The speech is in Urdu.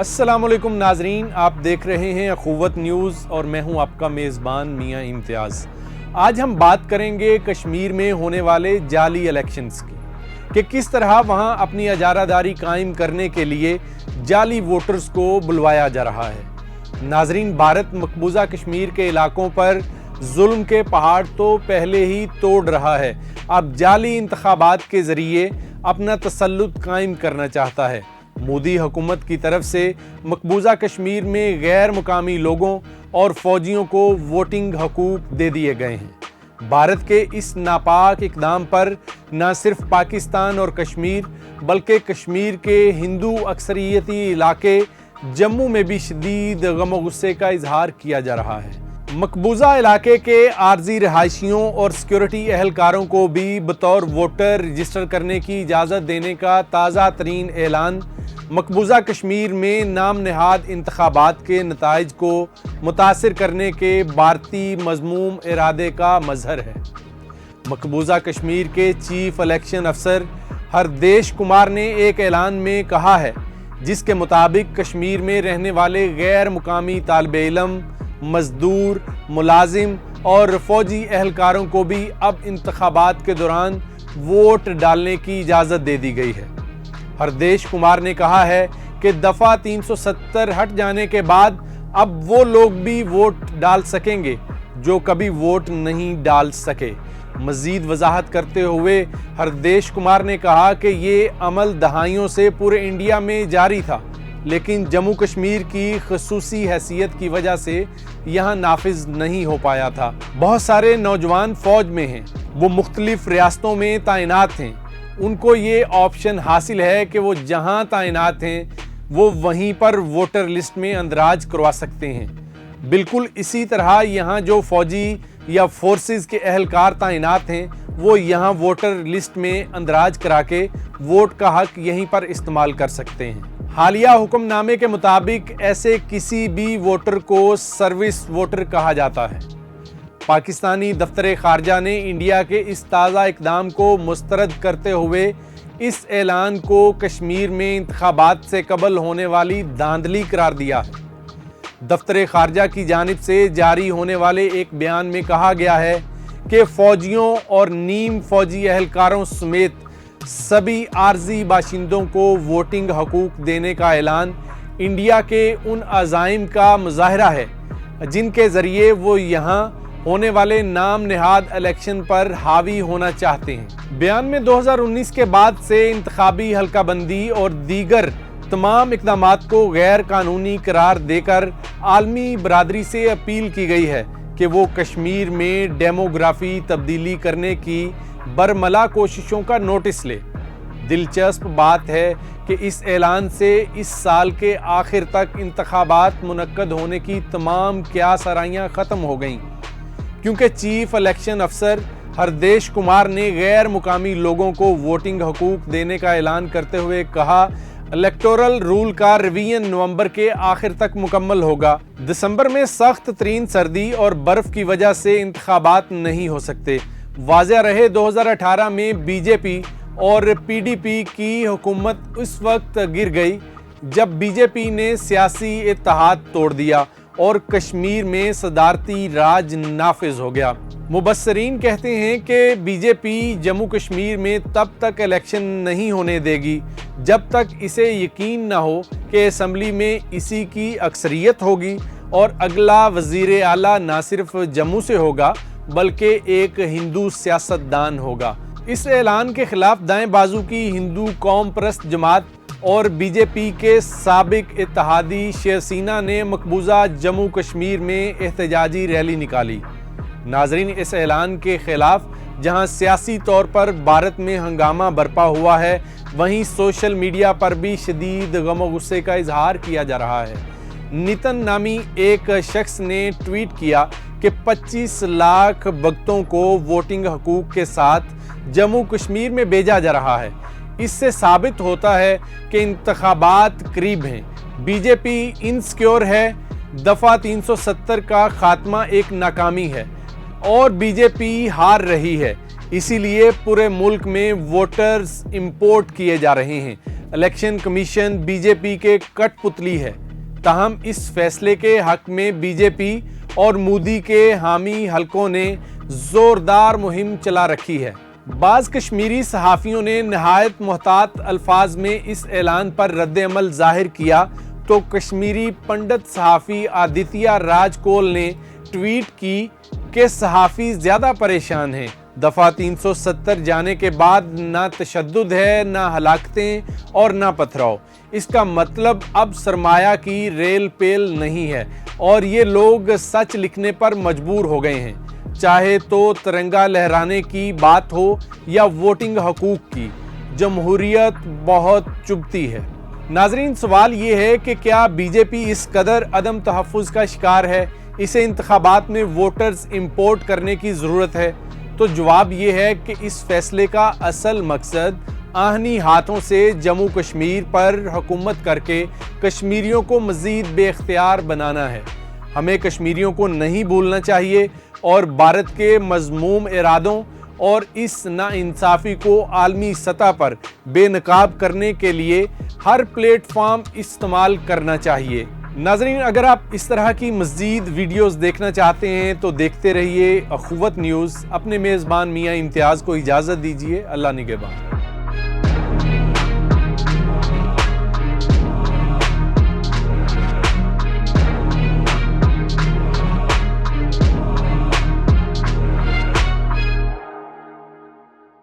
السلام علیکم ناظرین، آپ دیکھ رہے ہیں اخوت نیوز اور میں ہوں آپ کا میزبان میاں امتیاز۔ آج ہم بات کریں گے کشمیر میں ہونے والے جعلی الیکشنز کی کہ کس طرح وہاں اپنی اجارہ داری قائم کرنے کے لیے جعلی ووٹرز کو بلوایا جا رہا ہے۔ ناظرین، بھارت مقبوضہ کشمیر کے علاقوں پر ظلم کے پہاڑ تو پہلے ہی توڑ رہا ہے، اب جعلی انتخابات کے ذریعے اپنا تسلط قائم کرنا چاہتا ہے۔ مودی حکومت کی طرف سے مقبوضہ کشمیر میں غیر مقامی لوگوں اور فوجیوں کو ووٹنگ حقوق دے دیے گئے ہیں۔ بھارت کے اس ناپاک اقدام پر نہ صرف پاکستان اور کشمیر بلکہ کشمیر کے ہندو اکثریتی علاقے جموں میں بھی شدید غم و غصے کا اظہار کیا جا رہا ہے۔ مقبوضہ علاقے کے عارضی رہائشیوں اور سیکیورٹی اہلکاروں کو بھی بطور ووٹر رجسٹر کرنے کی اجازت دینے کا تازہ ترین اعلان مقبوضہ کشمیر میں نام نہاد انتخابات کے نتائج کو متاثر کرنے کے بھارتی مذموم ارادے کا مظہر ہے۔ مقبوضہ کشمیر کے چیف الیکشن افسر ہردیش کمار نے ایک اعلان میں کہا ہے، جس کے مطابق کشمیر میں رہنے والے غیر مقامی طالب علم، مزدور، ملازم اور فوجی اہلکاروں کو بھی اب انتخابات کے دوران ووٹ ڈالنے کی اجازت دے دی گئی ہے۔ ہردیش کمار نے کہا ہے کہ دفعہ 370 ہٹ جانے کے بعد اب وہ لوگ بھی ووٹ ڈال سکیں گے جو کبھی ووٹ نہیں ڈال سکے۔ مزید وضاحت کرتے ہوئے ہردیش کمار نے کہا کہ یہ عمل دہائیوں سے پورے انڈیا میں جاری تھا، لیکن جموں کشمیر کی خصوصی حیثیت کی وجہ سے یہاں نافذ نہیں ہو پایا تھا۔ بہت سارے نوجوان فوج میں ہیں، وہ مختلف ریاستوں میں تعینات ہیں، ان کو یہ آپشن حاصل ہے کہ وہ جہاں تعینات ہیں وہ وہیں پر ووٹر لسٹ میں اندراج کروا سکتے ہیں۔ بالکل اسی طرح یہاں جو فوجی یا فورسز کے اہلکار تعینات ہیں وہ یہاں ووٹر لسٹ میں اندراج کرا کے ووٹ کا حق یہیں پر استعمال کر سکتے ہیں۔ حالیہ حکم نامے کے مطابق ایسے کسی بھی ووٹر کو سروس ووٹر کہا جاتا ہے۔ پاکستانی دفتر خارجہ نے انڈیا کے اس تازہ اقدام کو مسترد کرتے ہوئے اس اعلان کو کشمیر میں انتخابات سے قبل ہونے والی دھاندلی قرار دیا ہے۔ دفتر خارجہ کی جانب سے جاری ہونے والے ایک بیان میں کہا گیا ہے کہ فوجیوں اور نیم فوجی اہلکاروں سمیت سبھی عارضی باشندوں کو ووٹنگ حقوق دینے کا اعلان انڈیا کے ان عزائم کا مظاہرہ ہے جن کے ذریعے وہ یہاں ہونے والے نام نہاد الیکشن پر حاوی ہونا چاہتے ہیں۔ بیان میں 2019 کے بعد سے انتخابی حلقہ بندی اور دیگر تمام اقدامات کو غیر قانونی قرار دے کر عالمی برادری سے اپیل کی گئی ہے کہ وہ کشمیر میں ڈیموگرافی تبدیلی کرنے کی برملا کوششوں کا نوٹس لے۔ دلچسپ بات ہے کہ اس اعلان سے اس سال کے آخر تک انتخابات منعقد ہونے کی تمام قیاس آرائیاں ختم ہو گئیں، کیونکہ چیف الیکشن افسر ہردیش کمار نے غیر مقامی لوگوں کو ووٹنگ حقوق دینے کا اعلان کرتے ہوئے کہا، الیکٹورل رول کا ریویژن نومبر کے آخر تک مکمل ہوگا۔ دسمبر میں سخت ترین سردی اور برف کی وجہ سے انتخابات نہیں ہو سکتے۔ واضح رہے 2018 میں بی جے پی اور پی ڈی پی کی حکومت اس وقت گر گئی جب بی جے پی نے سیاسی اتحاد توڑ دیا اور کشمیر میں صدارتی راج نافذ ہو گیا۔ مبصرین کہتے ہیں کہ بی جے پی جموں کشمیر میں تب تک الیکشن نہیں ہونے دے گی جب تک اسے یقین نہ ہو کہ اسمبلی میں اسی کی اکثریت ہوگی اور اگلا وزیر اعلیٰ نہ صرف جموں سے ہوگا بلکہ ایک ہندو سیاستدان ہوگا۔ اس اعلان کے خلاف دائیں بازو کی ہندو قوم پرست جماعت اور بی جے پی کے سابق اتحادی شیو سینا نے مقبوضہ جموں کشمیر میں احتجاجی ریلی نکالی۔ ناظرین، اس اعلان کے خلاف جہاں سیاسی طور پر بھارت میں ہنگامہ برپا ہوا ہے، وہیں سوشل میڈیا پر بھی شدید غم و غصے کا اظہار کیا جا رہا ہے۔ نتن نامی ایک شخص نے ٹویٹ کیا کہ 25 لاکھ بھگتوں کو ووٹنگ حقوق کے ساتھ جموں کشمیر میں بھیجا جا رہا ہے۔ اس سے ثابت ہوتا ہے کہ انتخابات قریب ہیں، بی جے پی انسیکیور ہے، دفعہ 370 کا خاتمہ ایک ناکامی ہے اور بی جے پی ہار رہی ہے، اسی لیے پورے ملک میں ووٹرز امپورٹ کیے جا رہے ہیں۔ الیکشن کمیشن بی جے پی کے کٹ پتلی ہے، تاہم اس فیصلے کے حق میں بی جے پی اور مودی کے حامی حلقوں نے زوردار مہم چلا رکھی ہے۔ بعض کشمیری صحافیوں نے نہایت محتاط الفاظ میں اس اعلان پر رد عمل ظاہر کیا تو کشمیری پنڈت صحافی آدتیہ راج کول نے ٹویٹ کی کہ صحافی زیادہ پریشان ہیں، دفعہ 370 جانے کے بعد نہ تشدد ہے، نہ ہلاکتیں اور نہ پتھراؤ۔ اس کا مطلب اب سرمایہ کی ریل پیل نہیں ہے اور یہ لوگ سچ لکھنے پر مجبور ہو گئے ہیں، چاہے تو ترنگا لہرانے کی بات ہو یا ووٹنگ حقوق کی۔ جمہوریت بہت چبھتی ہے۔ ناظرین، سوال یہ ہے کہ کیا بی جے پی اس قدر عدم تحفظ کا شکار ہے، اسے انتخابات میں ووٹرز امپورٹ کرنے کی ضرورت ہے؟ تو جواب یہ ہے کہ اس فیصلے کا اصل مقصد آہنی ہاتھوں سے جموں کشمیر پر حکومت کر کے کشمیریوں کو مزید بے اختیار بنانا ہے۔ ہمیں کشمیریوں کو نہیں بھولنا چاہیے اور بھارت کے مذموم ارادوں اور اس ناانصافی کو عالمی سطح پر بے نقاب کرنے کے لیے ہر پلیٹ فارم استعمال کرنا چاہیے۔ ناظرین، اگر آپ اس طرح کی مزید ویڈیوز دیکھنا چاہتے ہیں تو دیکھتے رہیے اخوت نیوز۔ اپنے میزبان میاں امتیاز کو اجازت دیجیے۔ اللہ نگہبان۔